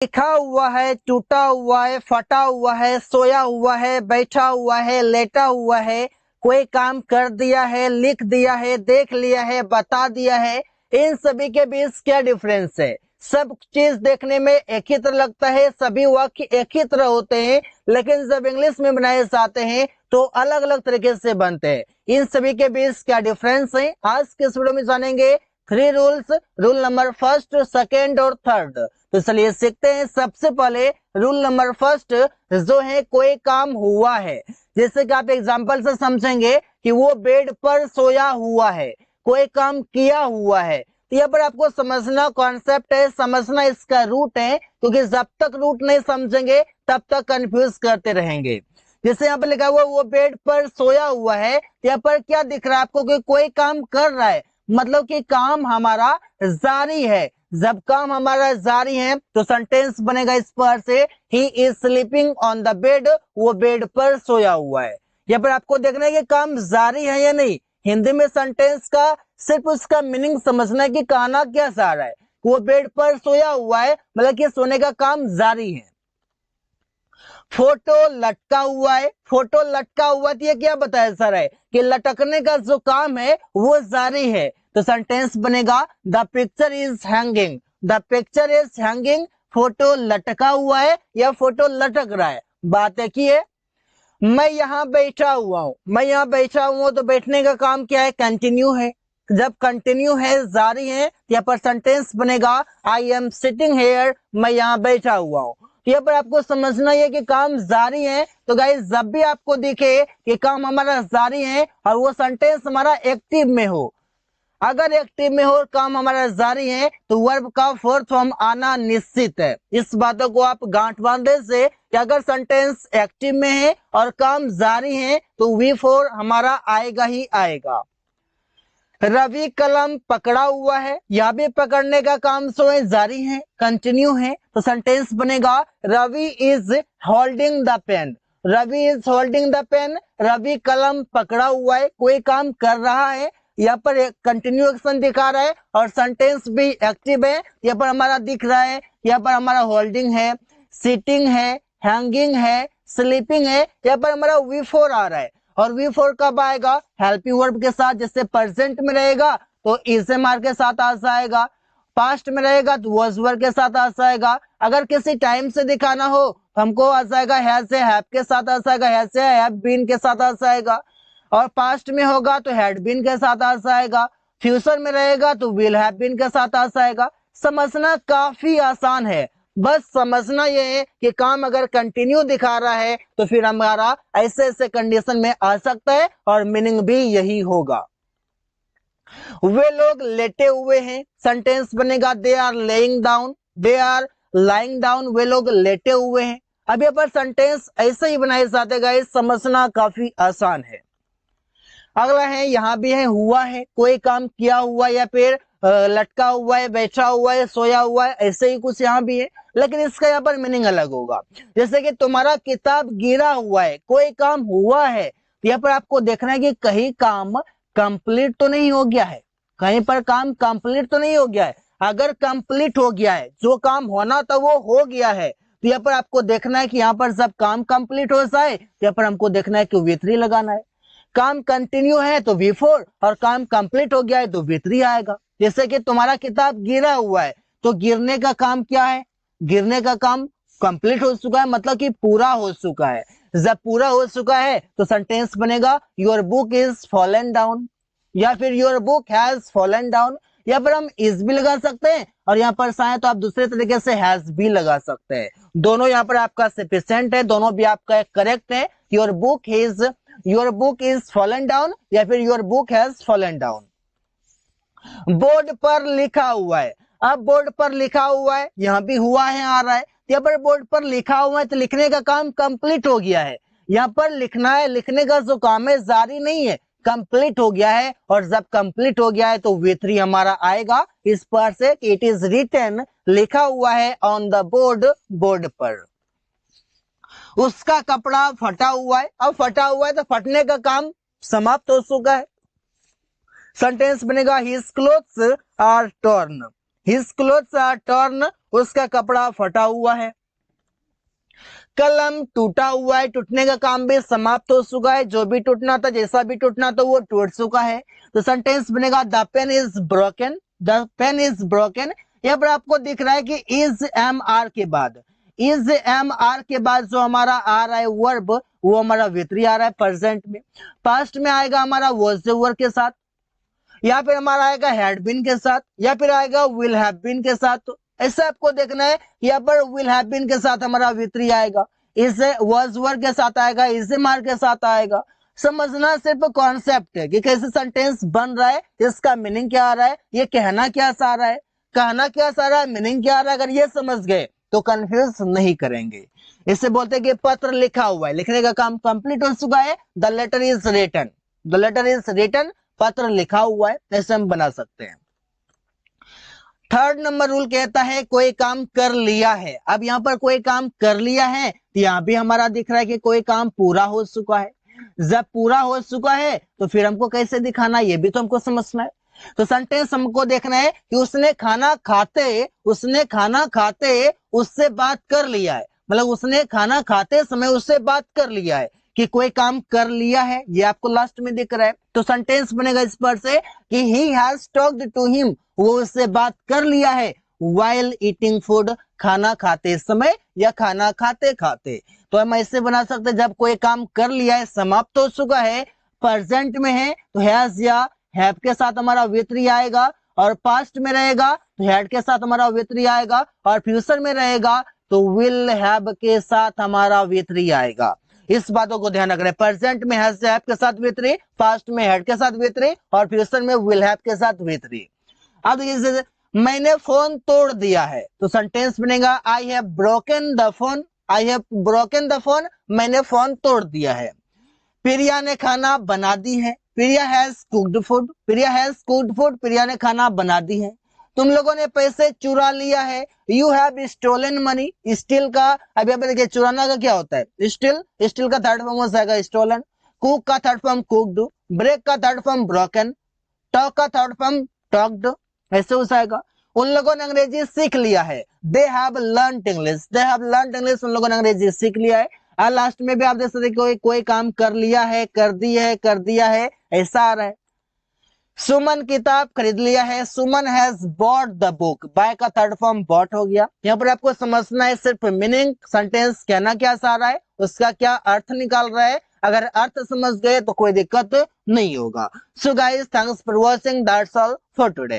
लिखा हुआ है, टूटा हुआ है, फटा हुआ है, सोया हुआ है, बैठा हुआ है, लेटा हुआ है, कोई काम कर दिया है, लिख दिया है, देख लिया है, बता दिया है, इन सभी के बीच क्या डिफरेंस है? सब चीज देखने में एक ही तरह लगता है, सभी वाक्य एक ही तरह होते हैं, लेकिन जब इंग्लिश में बनाए जाते हैं तो अलग अलग तरीके से बनते हैं। इन सभी के बीच क्या डिफरेंस है, आज के इस वीडियो में जानेंगे। 3 rules, rule number first, second और थर्ड। तो चलिए सीखते हैं। सबसे पहले रूल नंबर फर्स्ट जो है, कोई काम हुआ है। जैसे कि आप एग्जांपल से समझेंगे कि वो बेड पर सोया हुआ है, कोई काम किया हुआ है। तो यहाँ पर आपको समझना कॉन्सेप्ट है, समझना इसका रूट है, क्योंकि जब तक रूट नहीं समझेंगे तब तक कंफ्यूज करते रहेंगे। जैसे यहाँ पर लिखा हुआ वो बेड पर सोया हुआ है, यहाँ पर क्या दिख रहा है आपको कि कोई काम कर रहा है, मतलब कि काम हमारा जारी है। जब काम हमारा जारी है तो सेंटेंस बनेगा इस पर से, he is sleeping on the bed, वो बेड पर सोया हुआ है। यहाँ पर आपको देखना है कि काम जारी है या नहीं। हिंदी में सेंटेंस का सिर्फ उसका मीनिंग समझना है कि कहना क्या चाह रहा है। वो बेड पर सोया हुआ है मतलब कि सोने का काम जारी है। फोटो लटका हुआ है, फोटो लटका हुआ तो ये क्या बताया सर है कि लटकने का जो काम है वो जारी है। तो सेंटेंस बनेगा the picture is hanging, the picture is hanging. Photo लटका हुआ है या फोटो लटक रहा है, बात है कि है। मैं यहाँ बैठा हुआ हूँ, मैं यहाँ बैठा हुआ हूँ, तो बैठने का काम क्या है, कंटिन्यू है। जब कंटिन्यू है, जारी है, यहाँ पर सेंटेंस बनेगा आई एम सिटिंग हेयर, मैं यहाँ बैठा हुआ हूँ। यहाँ पर आपको समझना है कि काम जारी है। तो गाइस जब भी आपको दिखे कि काम हमारा जारी है और वो सेंटेंस हमारा एक्टिव में हो, अगर एक्टिव में हो काम हमारा जारी है, तो वर्ब का फोर्थ फॉर्म आना निश्चित है। इस बातों को आप गांठ बांधे से कि अगर सेंटेंस एक्टिव में है और काम जारी है तो V4 हमारा आएगा ही आएगा। रवि कलम पकड़ा हुआ है, यह भी पकड़ने का काम सो है, जारी है, कंटिन्यू है। तो सेंटेंस बनेगा Ravi is holding the pen, Ravi is holding the pen. Ravi कलम पकड़ा हुआ है, कोई काम कर रहा है, यहाँ पर कंटिन्यू एक्शन दिखा रहा है और सेंटेंस भी एक्टिव है। यहाँ पर हमारा दिख रहा है, यहाँ पर हमारा होल्डिंग है, सिटिंग है, हैंगिंग है, स्लीपिंग है। यहाँ पर हमारा V4 आ रहा है और V4 कब आएगा, हेल्पिंग वर्ब के साथ। जैसे प्रेजेंट में रहेगा तो इज एम आर के साथ आ जाएगा, पास्ट में रहेगा तो वाज वर्ब के साथ आ जाएगा। अगर किसी टाइम से दिखाना हो तो हमको आ जाएगा हैज से हैव के साथ आ जाएगा, हैज से हैव बीन के साथ आ जाएगा। और पास्ट में होगा तो हैड बीन के साथ आ जाएगा, फ्यूचर में रहेगा तो विल हैव बीन के साथ आ जाएगा। समझना काफी आसान है, बस समझना ये है कि काम अगर कंटिन्यू दिखा रहा है तो फिर हमारा ऐसे ऐसे कंडीशन में आ सकता है और मीनिंग भी यही होगा। वे लोग लेटे हुए हैं, सेंटेंस बनेगा they are laying down, they are lying down, वे लोग लेटे हुए हैं। अब यहाँ पर सेंटेंस ऐसे ही बनाए जाते गए, समझना काफी आसान है। अगला है, यहाँ भी है हुआ है, कोई काम किया हुआ या फिर लटका हुआ है, बैठा हुआ है, सोया हुआ है, ऐसे ही कुछ यहाँ भी है, लेकिन इसका यहाँ पर मीनिंग अलग होगा। जैसे कि तुम्हारा किताब गिरा हुआ है, कोई काम हुआ है, तो यहाँ पर आपको देखना है कि कहीं काम कंप्लीट तो नहीं हो गया है, कहीं पर काम कंप्लीट तो नहीं हो गया है। अगर कंप्लीट हो गया है, जो काम होना था वो हो गया है, तो यहाँ पर आपको देखना है कि यहाँ पर जब काम कंप्लीट हो जाए तो यहाँ पर हमको देखना है कि V3 लगाना है। काम कंटिन्यू है तो V4 और काम कंप्लीट हो गया है तो V3 आएगा। जैसे कि तुम्हारा किताब गिरा हुआ है, तो गिरने का काम क्या है, गिरने का काम कंप्लीट हो चुका है, मतलब कि पूरा हो चुका है। जब पूरा हो चुका है तो सेंटेंस बनेगा your book is fallen down या फिर your book has fallen down. यहाँ पर हम इज भी लगा सकते हैं और यहाँ पर चाहे तो आप दूसरे तरीके से हैज भी लगा सकते हैं। दोनों यहाँ पर आपका सफिशिएंट है, दोनों भी आपका करेक्ट है। Your book is fallen down या फिर your book has fallen down. Board पर लिखा हुआ है, अब बोर्ड पर लिखा हुआ है, यहाँ भी हुआ है आ रहा है, यहाँ पर बोर्ड पर लिखा हुआ है तो लिखने का काम कंप्लीट हो गया है। यहाँ पर लिखना है, लिखने का जो काम है जारी नहीं है, कंप्लीट हो गया है। और जब कंप्लीट हो गया है तो V3 हमारा आएगा इस पर से कि इट इज रिटन, लिखा हुआ है ऑन द बोर्ड, बोर्ड पर। उसका कपड़ा फटा हुआ है, अब फटा हुआ है तो फटने का काम समाप्त हो चुका है। सेंटेंस बनेगा his clothes are torn, his clothes are torn, उसका कपड़ा फटा हुआ है। कलम टूटा हुआ है, टूटने का काम भी समाप्त हो चुका है, जो भी टूटना था, जैसा भी टूटना था वो टूट चुका है। तो सेंटेंस बनेगा the pen is broken, the pen is broken. यहाँ पर आपको दिख रहा है कि इज एम आर के बाद, इज एम आर के बाद जो हमारा आ रहा है वर्ब, वो हमारा वितरी आ रहा है प्रेजेंट में। पास्ट में आएगा हमारा वाज द वर्ब के साथ, या फिर हमारा आएगा हैड बीन के साथ, या फिर आएगा विल हैव बीन के साथ। तो ऐसे आपको देखना है, यहाँ पर विल हैव बीन के साथ हमारा वितरी आएगा, इज वाज वर्ब के साथ आएगा, इज मार के साथ आएगा। समझना सिर्फ कॉन्सेप्ट है कि कैसे सेंटेंस बन रहा है, इसका मीनिंग क्या आ रहा है, ये कहना क्या चाह रहा है, कहना क्या चाह रहा है, मीनिंग क्या आ रहा है। अगर ये समझ गए तो कंफ्यूज नहीं करेंगे। इससे बोलते हैं कि पत्र लिखा हुआ है, लिखने का काम कंप्लीट हो चुका है। The letter is written, the letter is written, पत्र लिखा हुआ है, ऐसे हम बना सकते हैं। थर्ड नंबर रूल कहता है कोई काम कर लिया है। अब यहाँ पर कोई काम कर लिया है, तो यहाँ भी हमारा दिख रहा है कि कोई काम पूरा हो चुका है। जब पूरा हो चुका है तो फिर हमको कैसे दिखाना, ये भी तो हमको समझना है। तो सेंटेंस हमको देखना है कि उसने खाना खाते, उसने खाना खाते उससे बात कर लिया है, मतलब उसने खाना खाते समय उससे बात कर लिया है कि कोई काम कर लिया है, ये आपको लास्ट में दिख रहा है। तो सेंटेंस बनेगा इस पर से कि he has talked to him, वो उससे बात कर लिया है while eating food, खाना खाते समय या खाना खाते खाते। तो हम ऐसे बना सकते हैं, जब कोई काम कर लिया है, समाप्त हो चुका है, प्रेजेंट में है, तो हैज या हैव के साथ हमारा वितरी आएगा, और पास्ट में रहेगा तो हैड के साथ हमारा वितरी आएगा, और फ्यूचर में रहेगा तो विल हैव के साथ हमारा वितरी आएगा। इस बातों को ध्यान रखना है, प्रेजेंट में हैज हैव के साथ वितरी, पास्ट में हैड के साथ वितरी, और फ्यूचर में विल हैव के साथ वितरी। अब देखिए, मैंने फोन तोड़ दिया है, तो सेंटेंस बनेगा I have broken the phone, I have broken the phone, मैंने फोन तोड़ दिया है। प्रिया ने खाना बना दी है, Priya has cooked food, Priya has cooked food, Priya ने खाना बना दी है। तुम लोगों ने पैसे चुरा लिया है, you have stolen money, steal का, अभी आप देखिए चुराना का क्या होता है, स्टील, स्टील का थर्ड फॉर्म हो जाएगा स्टोलन, कुक का थर्ड फॉर्म कुक्ड, ब्रेक का थर्ड फॉर्म ब्रोकन, टॉक का थर्ड फॉर्म टॉक्ड, ऐसे हो जाएगा। उन लोगों ने अंग्रेजी सीख लिया है, they have learned English, they have learned English, उन लोगों ने अंग्रेजी सीख लिया है। और लास्ट में भी आप देख सकते कोई काम कर लिया है, कर दी है, कर दिया है, ऐसा आ रहा है। सुमन किताब खरीद लिया है, Suman has bought the book, buy का थर्ड फॉर्म बॉट हो गया। यहाँ पर आपको समझना है सिर्फ मीनिंग, सेंटेंस कहना क्या चाह रहा है, उसका क्या अर्थ निकाल रहा है। अगर अर्थ समझ गए तो कोई दिक्कत नहीं होगा। So guys, thanks for watching, that's all for today.